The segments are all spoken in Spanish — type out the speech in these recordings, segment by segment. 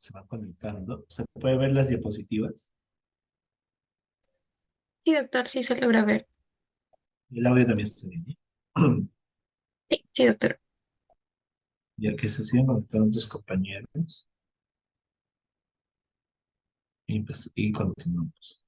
Se van conectando. ¿Se puede ver las diapositivas? Sí, doctor, sí se logra ver. El audio también está bien, ¿eh? Sí, sí, doctor. Ya que se siguen conectando tus compañeros y continuamos.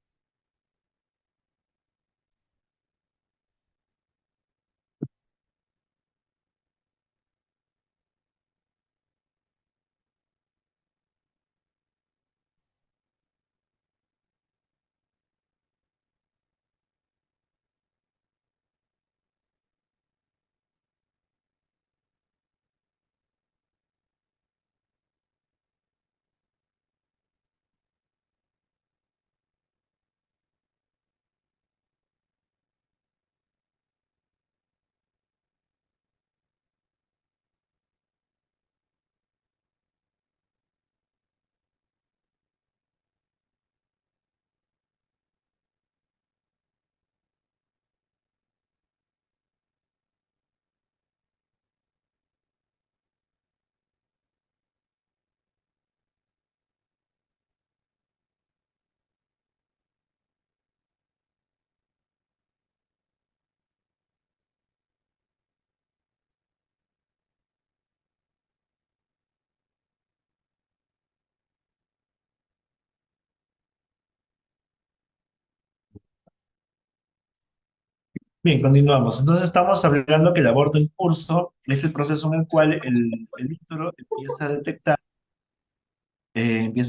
Bien, continuamos. Entonces estamos hablando que el aborto en curso es el proceso en el cual el útero empieza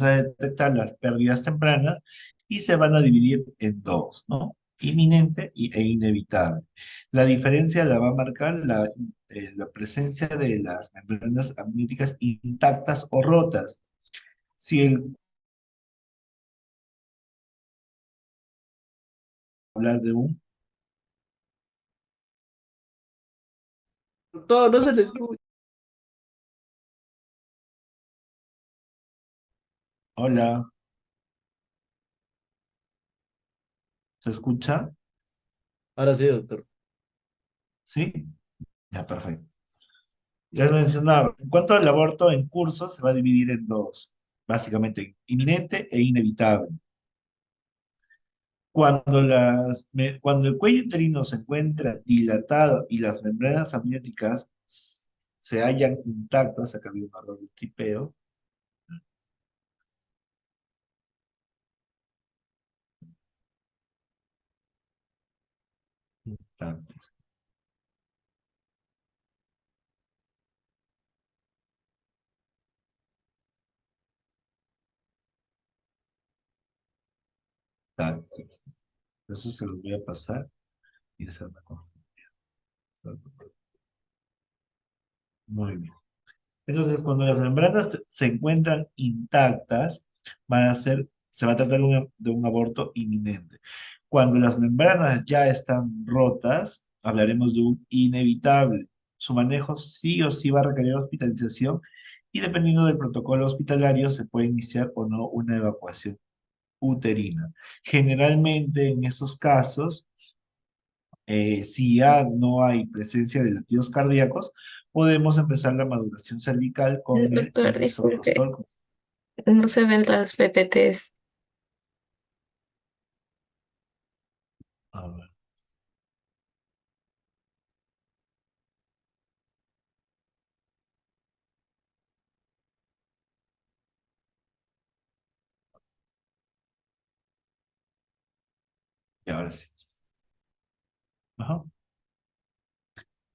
a detectar las pérdidas tempranas y se van a dividir en dos, ¿no? Inminente e inevitable. La diferencia la va a marcar la presencia de las membranas amnióticas intactas o rotas. Si el hablar de un Todo no se les escucha. hola, ¿se escucha? Ahora sí, doctor. ¿Sí? Ya, perfecto. Ya les mencionaba, en cuanto al aborto en curso, se va a dividir en dos, básicamente, inminente e inevitable. Cuando el cuello uterino se encuentra dilatado y las membranas amnióticas se hallan intactas, acá había un error de tipeo, intactas, intactas. Eso se los voy a pasar y se van a confundir. Muy bien. Entonces, cuando las membranas se encuentran intactas, se va a tratar de un aborto inminente. Cuando las membranas ya están rotas, hablaremos de un inevitable. Su manejo sí o sí va a requerir hospitalización y dependiendo del protocolo hospitalario se puede iniciar o no una evacuación uterina. Generalmente en esos casos si ya no hay presencia de latidos cardíacos, podemos empezar la maduración cervical con el Doctor, disculpe, misoprostol. no se ven las PPTs. A ver, y ahora sí. Ajá.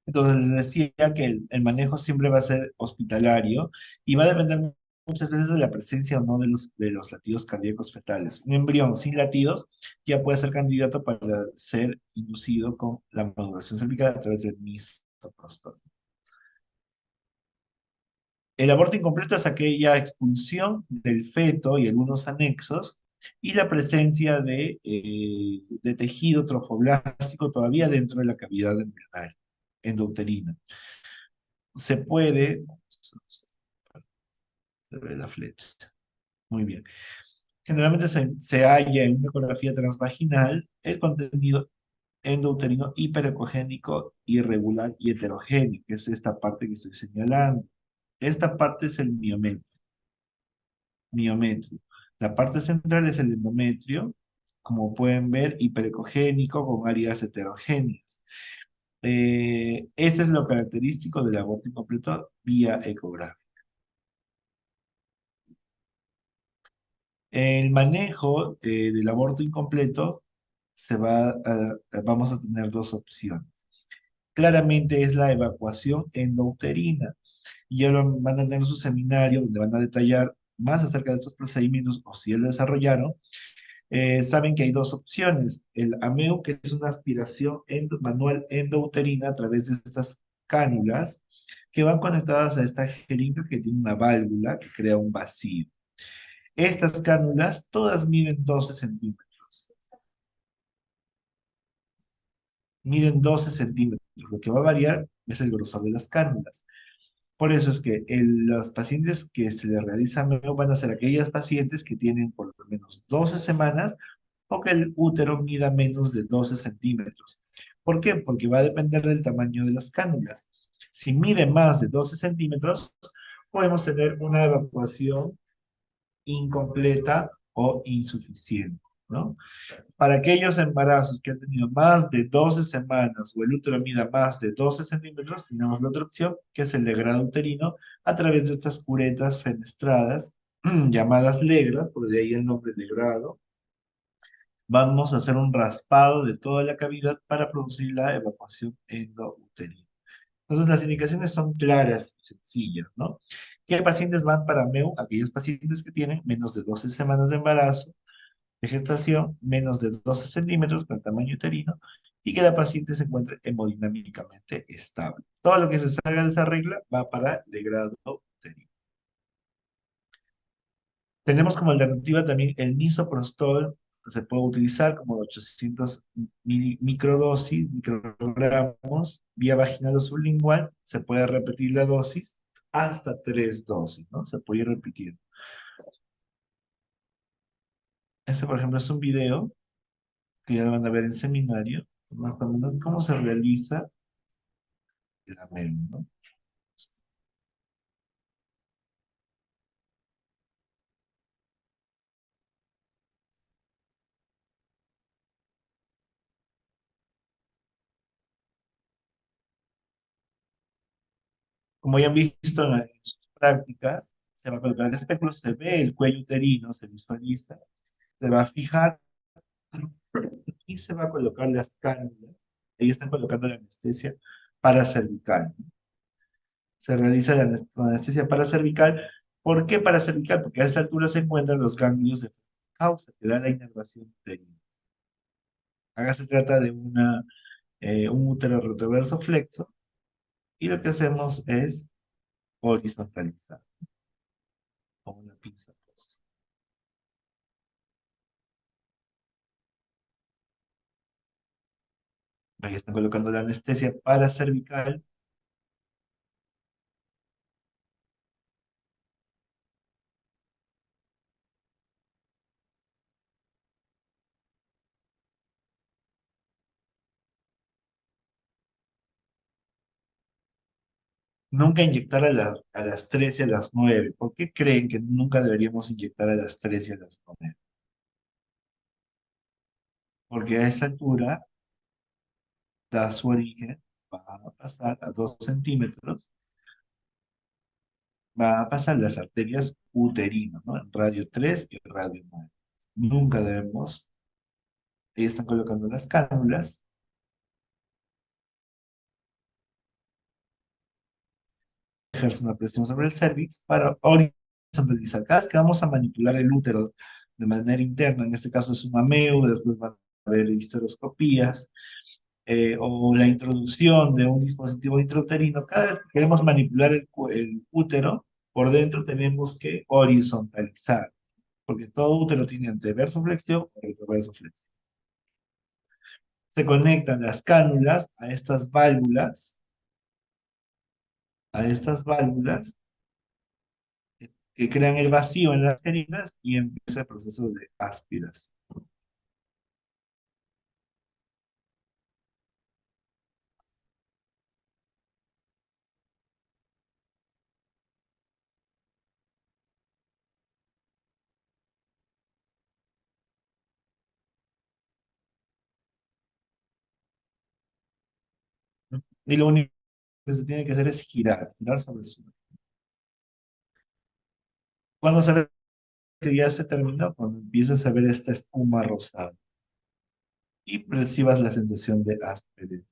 Entonces les decía que el manejo siempre va a ser hospitalario y va a depender muchas veces de la presencia o no de los latidos cardíacos fetales. Un embrión sin latidos ya puede ser candidato para ser inducido con la maduración cervical a través del misoprostol. El aborto incompleto es aquella expulsión del feto y algunos anexos y la presencia de tejido trofoblástico todavía dentro de la cavidad embrionaria, endouterina. Se puede, se ve la flecha, muy bien. Generalmente se halla en una ecografía transvaginal el contenido endouterino hiperecogénico, irregular y heterogéneo, que es esta parte que estoy señalando. Esta parte es el miomento. miometrio. La parte central es el endometrio, como pueden ver, hiperecogénico con áreas heterogéneas. Ese es lo característico del aborto incompleto vía ecografía. El manejo del aborto incompleto vamos a tener dos opciones. Claramente es la evacuación endouterina. Y ya van a tener su seminario donde van a detallar más acerca de estos procedimientos o si ya lo desarrollaron. Saben que hay dos opciones. El AMEU, que es una aspiración manual endouterina a través de estas cánulas que van conectadas a esta jeringa que tiene una válvula que crea un vacío. Estas cánulas todas miden 12 centímetros. Miden 12 centímetros. Lo que va a variar es el grosor de las cánulas. Por eso es que los pacientes que se les realiza MEO van a ser aquellas pacientes que tienen por lo menos 12 semanas o que el útero mida menos de 12 centímetros. ¿Por qué? Porque va a depender del tamaño de las cánulas. Si mide más de 12 centímetros, podemos tener una evacuación incompleta o insuficiente, ¿no? Para aquellos embarazos que han tenido más de 12 semanas o el útero mida más de 12 centímetros, tenemos la otra opción, que es el degrado uterino, a través de estas curetas fenestradas, llamadas legras, por de ahí el nombre legrado. Vamos a hacer un raspado de toda la cavidad para producir la evacuación endouterina. Entonces, las indicaciones son claras y sencillas, ¿no? ¿Qué pacientes van para MEU? Aquellos pacientes que tienen menos de 12 semanas de embarazo, de gestación, menos de 12 centímetros para el tamaño uterino, y que la paciente se encuentre hemodinámicamente estable. Todo lo que se salga de esa regla va para el grado uterino. Tenemos como alternativa también el misoprostol, que se puede utilizar como 800 microdosis, microgramos, vía vaginal o sublingual. Se puede repetir la dosis hasta 3 dosis, ¿no? Se puede ir repitiendo. Este, por ejemplo, es un video que ya van a ver en seminario, más o menos cómo se realiza la MEM, ¿no? Como ya han visto en sus prácticas, se va a colocar el espéculo, se ve el cuello uterino, se visualiza, se va a fijar y se va a colocar las cánulas. Ahí están colocando la anestesia paracervical. Se realiza la anestesia paracervical. ¿Por qué paracervical? Porque a esa altura se encuentran los ganglios de causa que da la inervación uterina. Acá se trata de un útero retroverso flexo y lo que hacemos es horizontalizar con una pinza posta. Ahí están colocando la anestesia paracervical. Nunca inyectar a las 3 y a las 9. ¿Por qué creen que nunca deberíamos inyectar a las 3 y a las 9? Porque a esa altura da su origen, va a pasar a 2 centímetros, va a pasar las arterias uterinas, ¿no? En radio 3 y radio 9. Nunca debemos, ahí están colocando las cánulas, ejerce una presión sobre el cervix para horizontalizar. Cada vez que vamos a manipular el útero de manera interna, en este caso es un mameo, después van a haber histeroscopías, o la introducción de un dispositivo intrauterino, cada vez que queremos manipular el útero, por dentro tenemos que horizontalizar, porque todo útero tiene anteverso flexión o retroverso flexión. Se conectan las cánulas a estas válvulas que crean el vacío en las jeringas y empieza el proceso de aspiración. Y lo único que se tiene que hacer es girar sobre su. Cuando se ve que ya se terminó, cuando empiezas a ver esta espuma rosada y percibas la sensación de aspereza.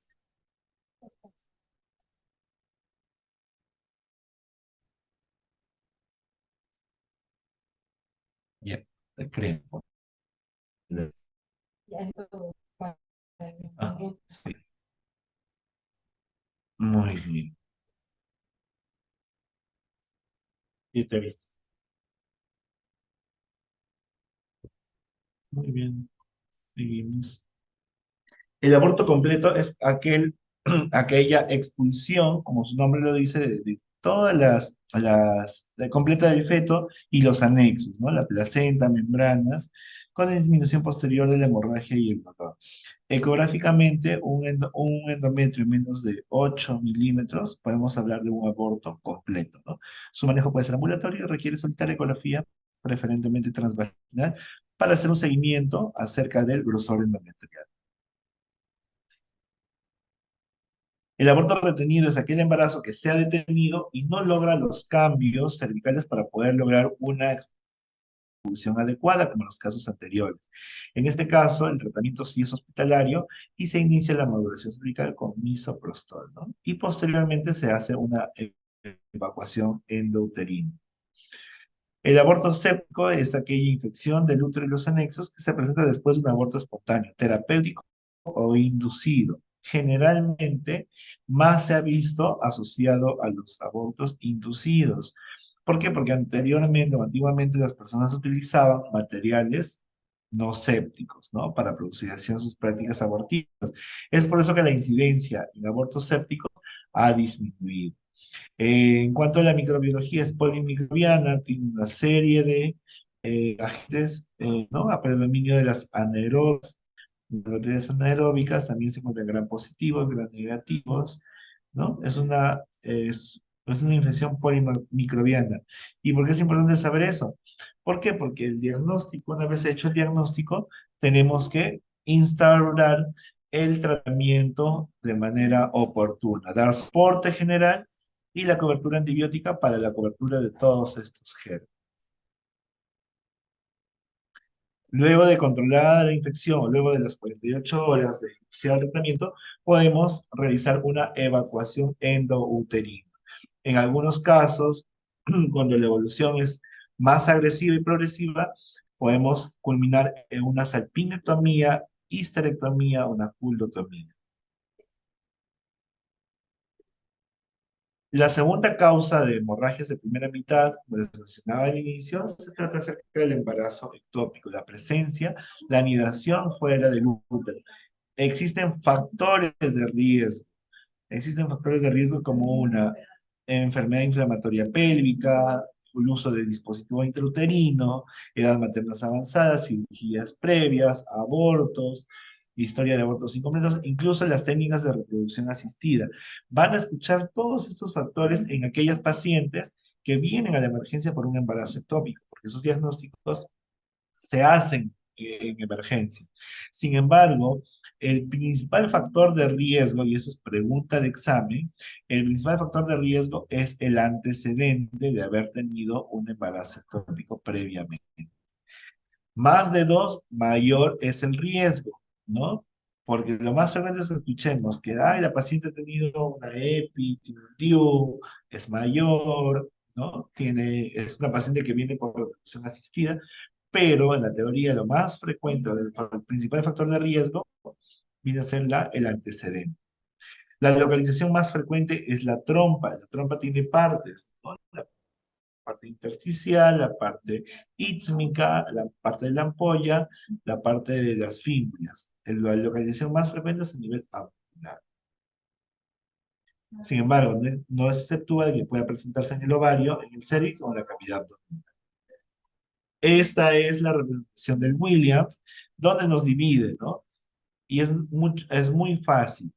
Bien, el crema. Ah, sí, muy bien. Sí, te he visto. Muy bien, seguimos. El aborto completo es aquella expulsión, como su nombre lo dice, de todas la completa del feto y los anexos, ¿no? La placenta, membranas, con la disminución posterior de la hemorragia y el dolor. Ecográficamente, un endometrio menos de 8 milímetros, podemos hablar de un aborto completo, ¿no? Su manejo puede ser ambulatorio y requiere solicitar ecografía, preferentemente transvaginal, para hacer un seguimiento acerca del grosor endometrial. El aborto retenido es aquel embarazo que se ha detenido y no logra los cambios cervicales para poder lograr una expulsión adecuada, como en los casos anteriores. En este caso, el tratamiento sí es hospitalario y se inicia la maduración cervical con misoprostol, ¿no? Y posteriormente se hace una evacuación endouterina. El aborto séptico es aquella infección del útero y los anexos que se presenta después de un aborto espontáneo, terapéutico o inducido. Generalmente más se ha visto asociado a los abortos inducidos. ¿Por qué? Porque anteriormente o antiguamente las personas utilizaban materiales no sépticos, ¿no? Para producir hacían sus prácticas abortivas. Es por eso que la incidencia en abortos sépticos ha disminuido. En cuanto a la microbiología, es polimicrobiana, tiene una serie de agentes, ¿no? A predominio de las anaerobias, las bacterias anaeróbicas también se encuentran gran positivos, gran negativos, ¿no? Es una infección polimicrobiana. ¿Y por qué es importante saber eso? ¿Por qué? Porque el diagnóstico, una vez hecho el diagnóstico, tenemos que instaurar el tratamiento de manera oportuna, dar soporte general y la cobertura antibiótica para la cobertura de todos estos gérmenes. Luego de controlada la infección, luego de las 48 horas de iniciar el tratamiento, podemos realizar una evacuación endouterina. En algunos casos, cuando la evolución es más agresiva y progresiva, podemos culminar en una salpingectomía, histerectomía o una culdotomía. La segunda causa de hemorragias de primera mitad, como les mencionaba al inicio, se trata acerca del embarazo ectópico, la presencia, la anidación fuera del útero. Existen factores de riesgo. Existen factores de riesgo como una enfermedad inflamatoria pélvica, el uso de dispositivo intrauterino, edad maternas avanzadas, cirugías previas, abortos, historia de abortos incompletos, incluso las técnicas de reproducción asistida. Van a escuchar todos estos factores en aquellas pacientes que vienen a la emergencia por un embarazo ectópico, porque esos diagnósticos se hacen en emergencia. Sin embargo, el principal factor de riesgo, y eso es pregunta de examen, el principal factor de riesgo es el antecedente de haber tenido un embarazo ectópico previamente. Más de dos, mayor es el riesgo, ¿no? Porque lo más frecuente es que escuchemos que, ay, la paciente ha tenido una EPI, tiene un DIU, es mayor, ¿no? Es una paciente que viene por reproducción asistida, pero en la teoría lo más frecuente, el principal factor de riesgo, viene a ser el antecedente. La localización más frecuente es la trompa. La trompa tiene partes, ¿no? La parte intersticial, la parte ítmica, la parte de la ampolla, la parte de las fímbrias. La localización más frecuente es a nivel abdominal. Sin embargo, no se exceptúa de que pueda presentarse en el ovario, en el cervix o en la cavidad abdominal. Esta es la representación del Williams, donde nos divide, ¿no? Y es muy fácil.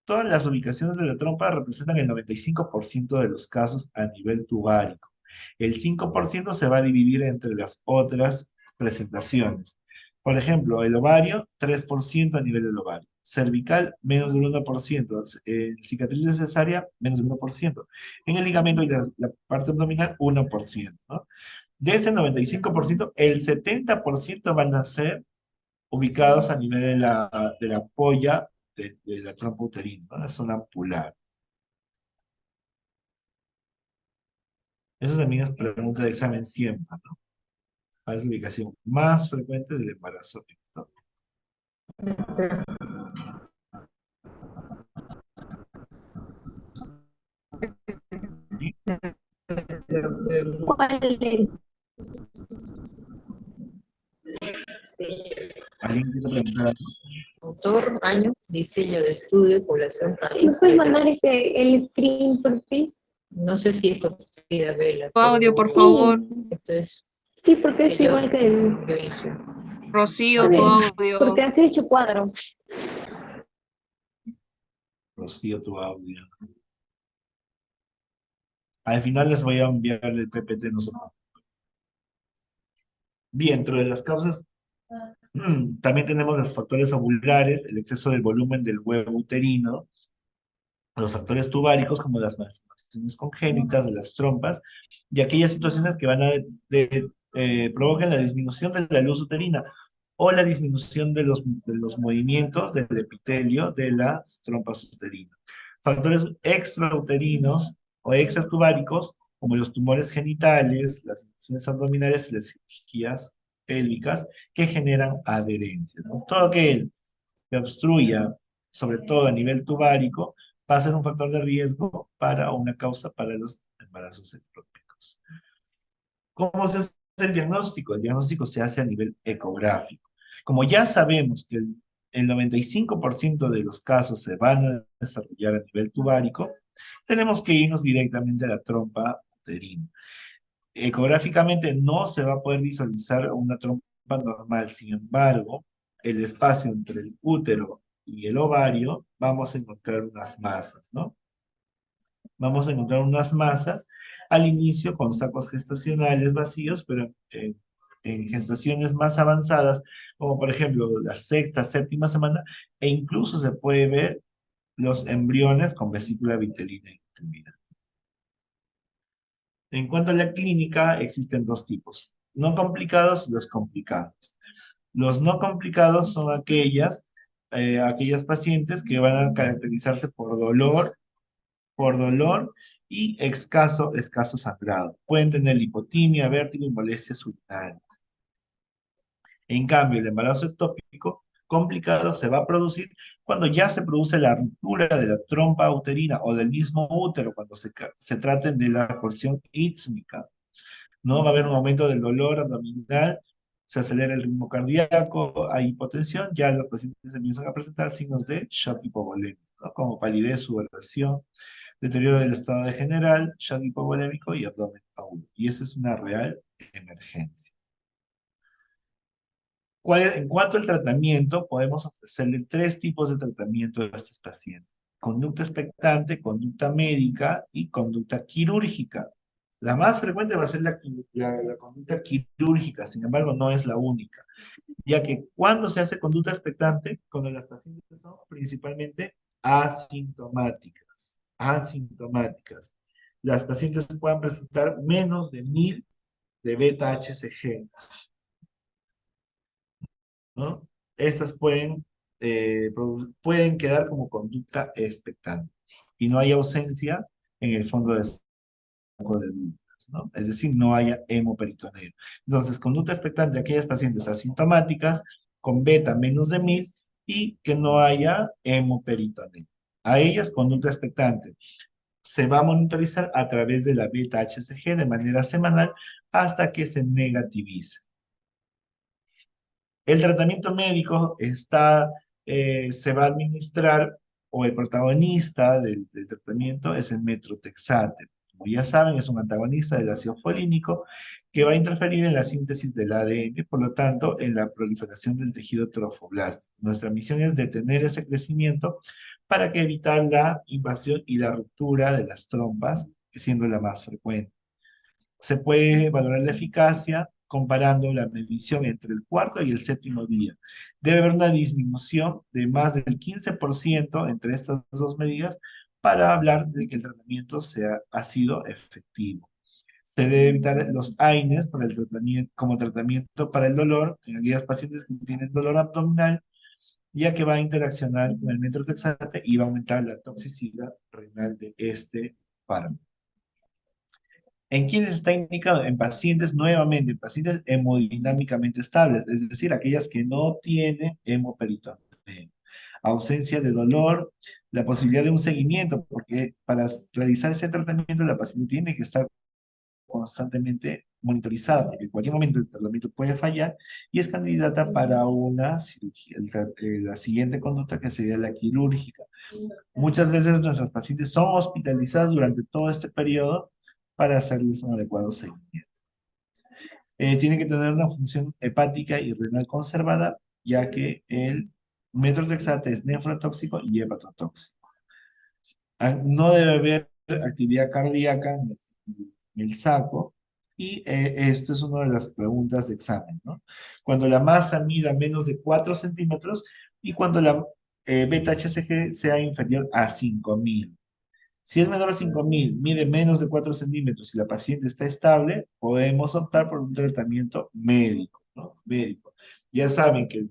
Todas las ubicaciones de la trompa representan el 95% de los casos a nivel tubárico. El 5% se va a dividir entre las otras presentaciones. Por ejemplo, el ovario, 3% a nivel del ovario. Cervical, menos del 1%. Cicatriz de cesárea, menos del 1%. En el ligamento y la parte abdominal, 1%, ¿no? De ese 95%, el 70% van a ser ubicados a nivel de la polla de la trompa uterina, ¿no? La zona ampular. Eso también es pregunta de examen siempre, ¿no? ¿Cuál es la ubicación más frecuente del embarazo ectópico? ¿Sí? ¿Cuál es? ¿Alguien quiere preguntar algo? Autor, año, diseño de estudio, población, país. ¿Me puedes mandar el screen, por favor? No sé si esto pida vela. Tu audio, por pero favor. Esto es Sí, porque es que yo- igual que el... yo hice. Rocío, tu audio. Porque has hecho cuadro. Rocío, tu audio. Al final les voy a enviar el PPT, no se preocupen. Bien, dentro de las causas, también tenemos los factores ovulares, el exceso del volumen del huevo uterino, los factores tubáricos como las malformaciones congénitas de las trompas y aquellas situaciones que van a provocan la disminución de la luz uterina o la disminución de los movimientos del epitelio de las trompas uterinas. Factores extrauterinos o extratubáricos como los tumores genitales, las infecciones abdominales y las cirugías pélvicas que generan adherencia, ¿no? Todo aquel que obstruya, sobre todo a nivel tubárico, va a ser un factor de riesgo para una causa para los embarazos ectópicos. ¿Cómo se hace el diagnóstico? El diagnóstico se hace a nivel ecográfico. Como ya sabemos que el 95% de los casos se van a desarrollar a nivel tubárico, tenemos que irnos directamente a la trompa uterina. Ecográficamente no se va a poder visualizar una trompa normal, sin embargo, el espacio entre el útero y el ovario, vamos a encontrar unas masas, ¿no? Vamos a encontrar unas masas al inicio con sacos gestacionales vacíos, pero en gestaciones más avanzadas, como por ejemplo la sexta, séptima semana, e incluso se puede ver los embriones con vesícula vitelina incluida. En cuanto a la clínica, existen dos tipos, no complicados y los complicados. Los no complicados son aquellas pacientes que van a caracterizarse por dolor y escaso sangrado. Pueden tener hipotimia, vértigo y molestias urinarias. En cambio, el embarazo ectópico complicado se va a producir cuando ya se produce la ruptura de la trompa uterina o del mismo útero, cuando se trate de la porción ístmica, ¿no? Va a haber un aumento del dolor abdominal, se acelera el ritmo cardíaco, hay hipotensión, ya los pacientes empiezan a presentar signos de shock hipovolémico, ¿no? Como palidez, sudoración, deterioro del estado de general, shock hipovolémico y abdomen agudo. Y esa es una real emergencia. En cuanto al tratamiento, podemos ofrecerle tres tipos de tratamiento a estos pacientes. Conducta expectante, conducta médica y conducta quirúrgica. La más frecuente va a ser la conducta quirúrgica, sin embargo, no es la única, ya que cuando se hace conducta expectante, cuando las pacientes son principalmente asintomáticas, asintomáticas. Las pacientes puedan presentar menos de 1000 de beta-HCG, ¿no? Estas pueden quedar como conducta expectante y no hay ausencia en el fondo de saco de dudas, ¿no? Es decir, no haya hemoperitoneo. Entonces, conducta expectante de aquellas pacientes asintomáticas con beta menos de 1000 y que no haya hemoperitoneo. A ellas, conducta expectante. Se va a monitorizar a través de la beta-HCG de manera semanal hasta que se negativice. El tratamiento médico se va a administrar, o el protagonista del tratamiento es el metrotexate. Como ya saben, es un antagonista del ácido folínico que va a interferir en la síntesis del ADN, por lo tanto, en la proliferación del tejido trofoblástico. Nuestra misión es detener ese crecimiento para que evitar la invasión y la ruptura de las trompas, siendo la más frecuente. Se puede valorar la eficacia comparando la medición entre el cuarto y el séptimo día. Debe haber una disminución de más del 15% entre estas dos medidas para hablar de que el tratamiento ha sido efectivo. Se debe evitar los AINES para el tratamiento, como tratamiento para el dolor en aquellas pacientes que tienen dolor abdominal, ya que va a interaccionar con el metrotexate y va a aumentar la toxicidad renal de este fármaco. ¿En quiénes está indicado? En pacientes, nuevamente, en pacientes hemodinámicamente estables, es decir, aquellas que no tienen hemoperitoneo. Ausencia de dolor, la posibilidad de un seguimiento, porque para realizar ese tratamiento la paciente tiene que estar constantemente monitorizada, porque en cualquier momento el tratamiento puede fallar y es candidata para una cirugía. La siguiente conducta que sería la quirúrgica. Muchas veces nuestros pacientes son hospitalizados durante todo este periodo para hacerles un adecuado seguimiento. Tiene que tener una función hepática y renal conservada, ya que el metrotexate es nefrotóxico y hepatotóxico. No debe haber actividad cardíaca en el saco, y esto es una de las preguntas de examen, ¿no? Cuando la masa mida menos de 4 centímetros y cuando la beta-HCG sea inferior a 5000. Si es menor a 5000, mide menos de 4 centímetros y la paciente está estable, podemos optar por un tratamiento médico, ¿no? Médico. Ya saben que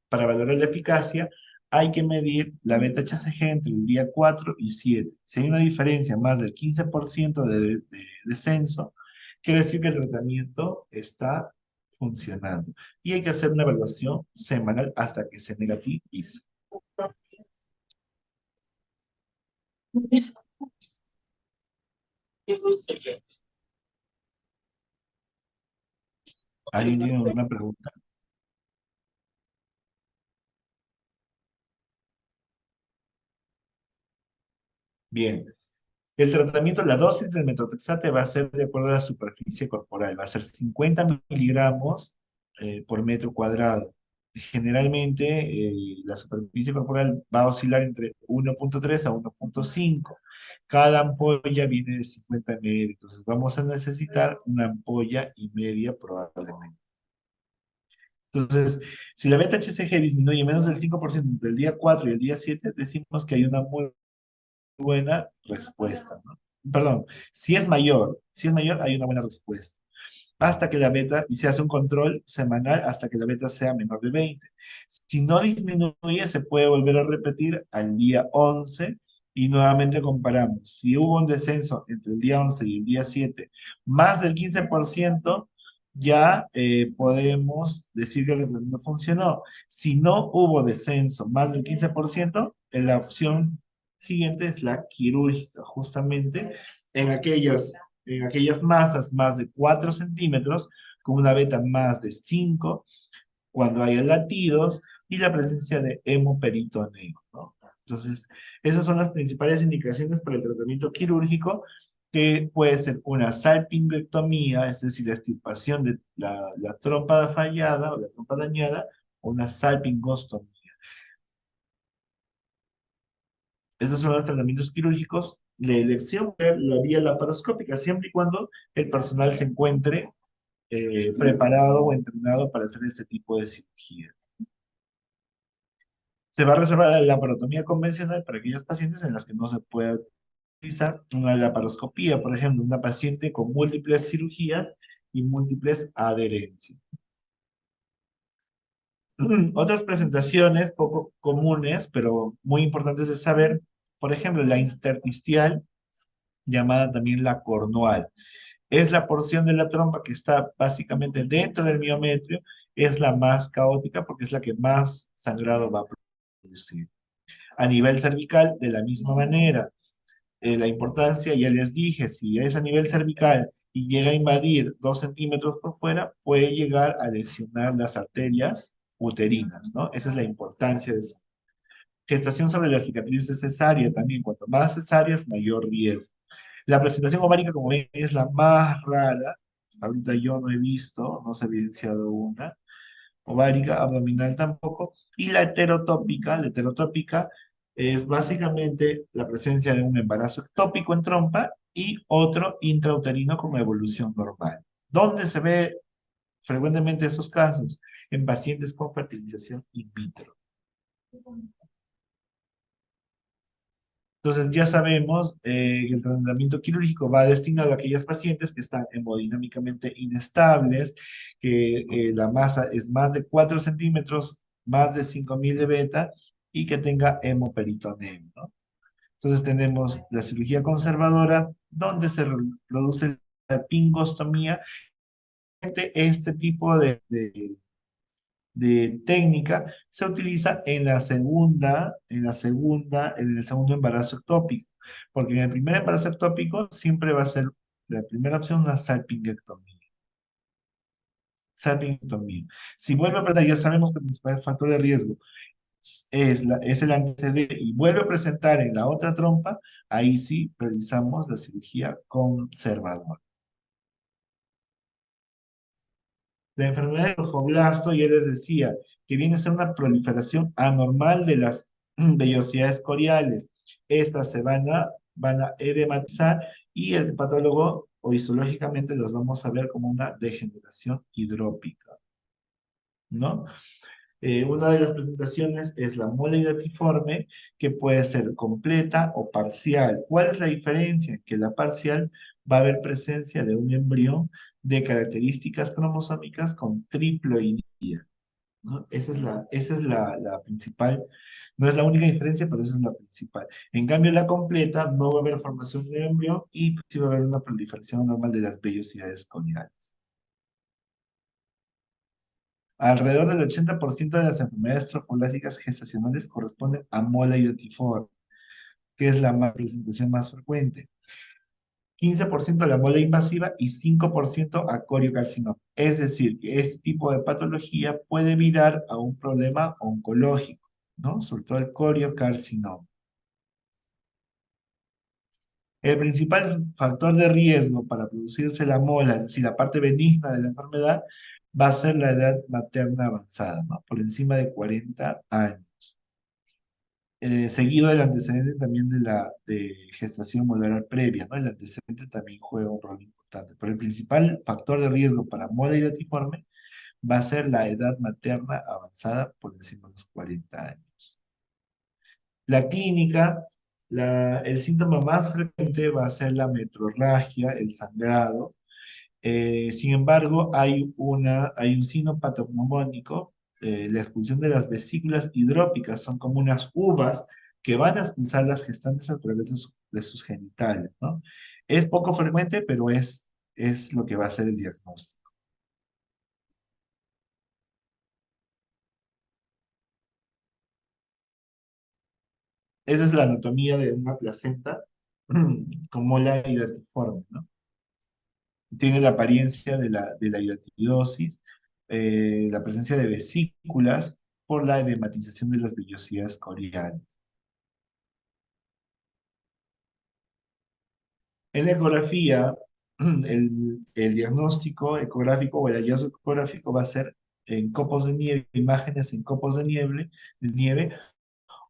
para valorar la eficacia hay que medir la beta-HCG entre el día 4 y 7. Si hay una diferencia más del 15% de descenso, quiere decir que el tratamiento está funcionando. Y hay que hacer una evaluación semanal hasta que se negativice. ¿Alguien tiene alguna pregunta? Bien. El tratamiento, la dosis del metrotexate va a ser de acuerdo a la superficie corporal. Va a ser 50 miligramos por metro cuadrado. Generalmente, la superficie corporal va a oscilar entre 1.3 a 1.5. Cada ampolla viene de 50 ml. Entonces, vamos a necesitar una ampolla y media probablemente. Entonces, si la beta-HCG disminuye menos del 5% entre el día 4 y el día 7, decimos que hay una muy buena respuesta, ¿no? Perdón, si es mayor, hay una buena respuesta. Hasta que la beta, y se hace un control semanal hasta que la beta sea menor de 20. Si no disminuye, se puede volver a repetir al día 11 y nuevamente comparamos. Si hubo un descenso entre el día 11 y el día 7, más del 15%, ya podemos decir que el tratamiento funcionó. Si no hubo descenso más del 15%, la opción siguiente es la quirúrgica, justamente en aquellas masas más de 4 centímetros, con una beta más de 5, cuando haya latidos y la presencia de hemoperitoneo, ¿no? Entonces, esas son las principales indicaciones para el tratamiento quirúrgico, que puede ser una salpingectomía, es decir, la extirpación de la trompa fallada o la trompa dañada, o una salpingostomía. Esos son los tratamientos quirúrgicos. La elección de la vía laparoscópica, siempre y cuando el personal se encuentre preparado o entrenado para hacer este tipo de cirugía. Se va a reservar la laparotomía convencional para aquellos pacientes en las que no se pueda utilizar una laparoscopía, por ejemplo, una paciente con múltiples cirugías y múltiples adherencias. Otras presentaciones poco comunes, pero muy importantes de saber, por ejemplo, la intersticial, llamada también la cornual. Es la porción de la trompa que está básicamente dentro del miometrio, es la más caótica porque es la que más sangrado va a producir. A nivel cervical, de la misma manera, la importancia, ya les dije, si es a nivel cervical y llega a invadir 2 centímetros por fuera, puede llegar a lesionar las arterias uterinas, ¿no? Esa es la importancia de eso. Gestación sobre la cicatriz de cesárea también, cuanto más cesáreas, mayor riesgo. La presentación ovárica, como ven, es la más rara. Hasta ahorita yo no he visto, no se ha evidenciado una. Ovárica, abdominal tampoco. Y la heterotópica es básicamente la presencia de un embarazo ectópico en trompa y otro intrauterino con evolución normal. ¿Dónde se ve frecuentemente esos casos en pacientes con fertilización in vitro. Entonces ya sabemos que el tratamiento quirúrgico va destinado a aquellas pacientes que están hemodinámicamente inestables, que la masa es más de 4 centímetros, más de 5.000 de beta y que tenga hemoperitoneo, ¿no? Entonces tenemos la cirugía conservadora, donde se produce la pingostomía. Este tipo de técnica se utiliza en el segundo embarazo ectópico, porque en el primer embarazo ectópico siempre va a ser la primera opción una salpingectomía. Salpingectomía. Si vuelve a presentar, ya sabemos que el principal factor de riesgo es el antecedente y vuelve a presentar en la otra trompa, ahí sí realizamos la cirugía conservadora. La enfermedad de tromblasto, ya les decía, que viene a ser una proliferación anormal de las vellosidades coriales. Estas van a edematizar y el patólogo o histológicamente los vamos a ver como una degeneración hidrópica, ¿no? Una de las presentaciones es la mola hidatiforme, que puede ser completa o parcial. ¿Cuál es la diferencia? Que la parcial va a haber presencia de un embrión de características cromosómicas con triploidía, ¿no? Esa es la principal, no es la única diferencia, pero esa es la principal. En cambio, la completa no va a haber formación de embrión y sí va a haber una proliferación normal de las vellosidades coniales. Alrededor del 80% de las enfermedades trofológicas gestacionales corresponden a mola hidatiforme, que es la presentación más frecuente. 15% a la mola invasiva y 5% a coriocarcinoma. Es decir, que este tipo de patología puede virar a un problema oncológico, ¿no? Sobre todo el coriocarcinoma. El principal factor de riesgo para producirse la mola, es decir, la parte benigna de la enfermedad, va a ser la edad materna avanzada, ¿no? Por encima de 40 años. Seguido del antecedente también de gestación molar previa, ¿no? El antecedente también juega un rol importante. Pero el principal factor de riesgo para mola hidatiforme va a ser la edad materna avanzada por encima de los 40 años. La clínica, el síntoma más frecuente va a ser la metrorragia, el sangrado. Sin embargo, hay un signo patognomónico, la expulsión de las vesículas hidrópicas, son como unas uvas que van a expulsar las gestantes a través de sus genitales, ¿no? Es poco frecuente, pero es lo que va a ser el diagnóstico. Esa es la anatomía de una placenta con mola hidatiforme, ¿no? Tiene la apariencia de la hidatidosis, la presencia de vesículas por la edematización de las vellosidades coriales. En la ecografía, el diagnóstico ecográfico o el hallazgo ecográfico va a ser en copos de nieve, imágenes en copos de nieve,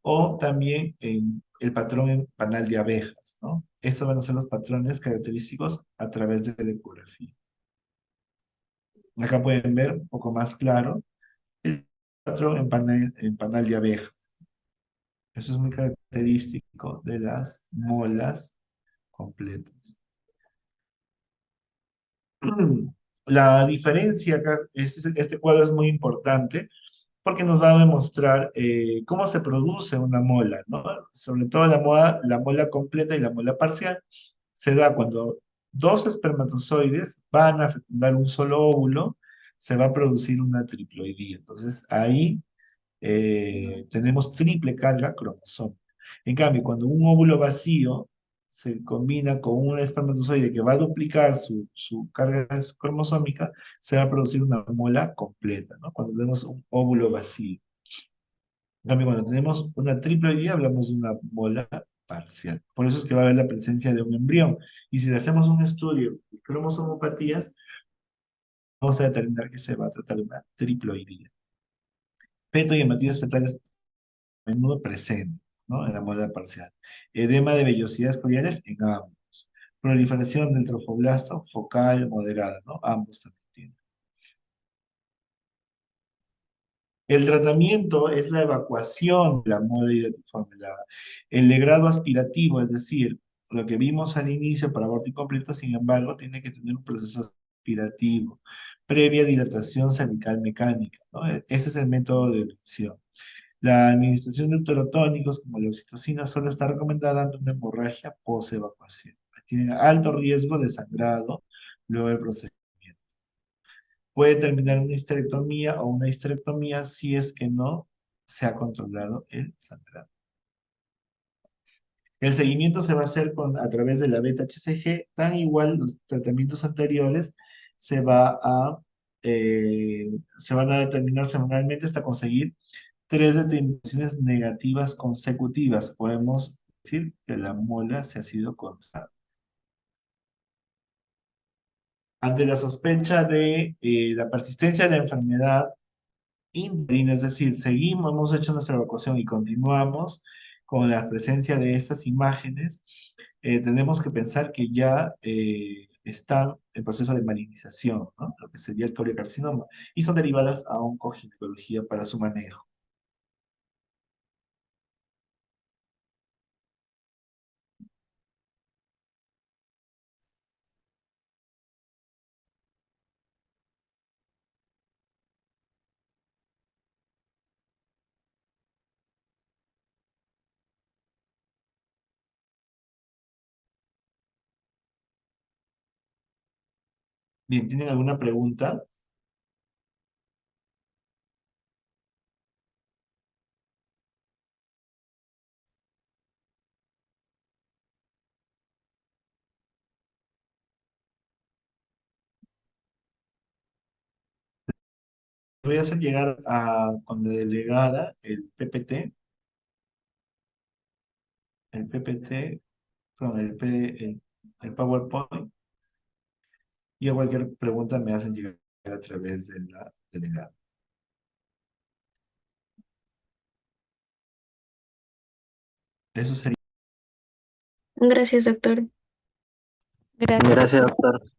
o también en el patrón en panal de abejas, ¿no? Estos van a ser los patrones característicos a través de la ecografía. Acá pueden ver un poco más claro el patrón en panal de abeja. Eso es muy característico de las molas completas. La diferencia acá, este cuadro es muy importante porque nos va a demostrar cómo se produce una mola, ¿no? Sobre todo la mola completa y la mola parcial se da cuando dos espermatozoides van a fecundar un solo óvulo, se va a producir una triploidía. Entonces ahí tenemos triple carga cromosómica. En cambio, cuando un óvulo vacío se combina con un espermatozoide que va a duplicar su carga cromosómica, se va a producir una mola completa, ¿no? Cuando tenemos un óvulo vacío. En cambio, cuando tenemos una triploidía, hablamos de una mola parcial. Por eso es que va a haber la presencia de un embrión. Y si le hacemos un estudio de cromosomopatías, vamos a determinar que se va a tratar de una triploidía. Feto y hematías fetales a menudo presentes, ¿no? En la mola parcial. Edema de vellosidades coriales en ambos. Proliferación del trofoblasto focal moderada, ¿no? Ambos también tienen. El tratamiento es la evacuación de la muela hidatiforme. El legrado aspirativo, es decir, lo que vimos al inicio para aborto incompleto, sin embargo, tiene que tener un proceso aspirativo, previa dilatación cervical mecánica, ¿no? Ese es el método de elección. La administración de uterotónicos, como la oxitocina, solo está recomendada ante una hemorragia post-evacuación. Tienen alto riesgo de sangrado luego del procedimiento. Puede terminar en una histerectomía o una histerectomía si es que no se ha controlado el sangrado. El seguimiento se va a hacer a través de la beta-HCG, tan igual los tratamientos anteriores se se van a determinar semanalmente hasta conseguir 3 determinaciones negativas consecutivas. Podemos decir que la muela se ha sido controlada. Ante la sospecha de la persistencia de la enfermedad interina, es decir, seguimos, hemos hecho nuestra evacuación y continuamos con la presencia de estas imágenes, tenemos que pensar que ya están en proceso de malignización, ¿no? Lo que sería el coliocarcinoma, y son derivadas a oncoginecología para su manejo. Bien, ¿tienen alguna pregunta? Voy a hacer llegar con la delegada el PPT, con el PowerPoint, y a cualquier pregunta me hacen llegar a través de la delegada. Eso sería. Gracias, doctor. Gracias, doctor.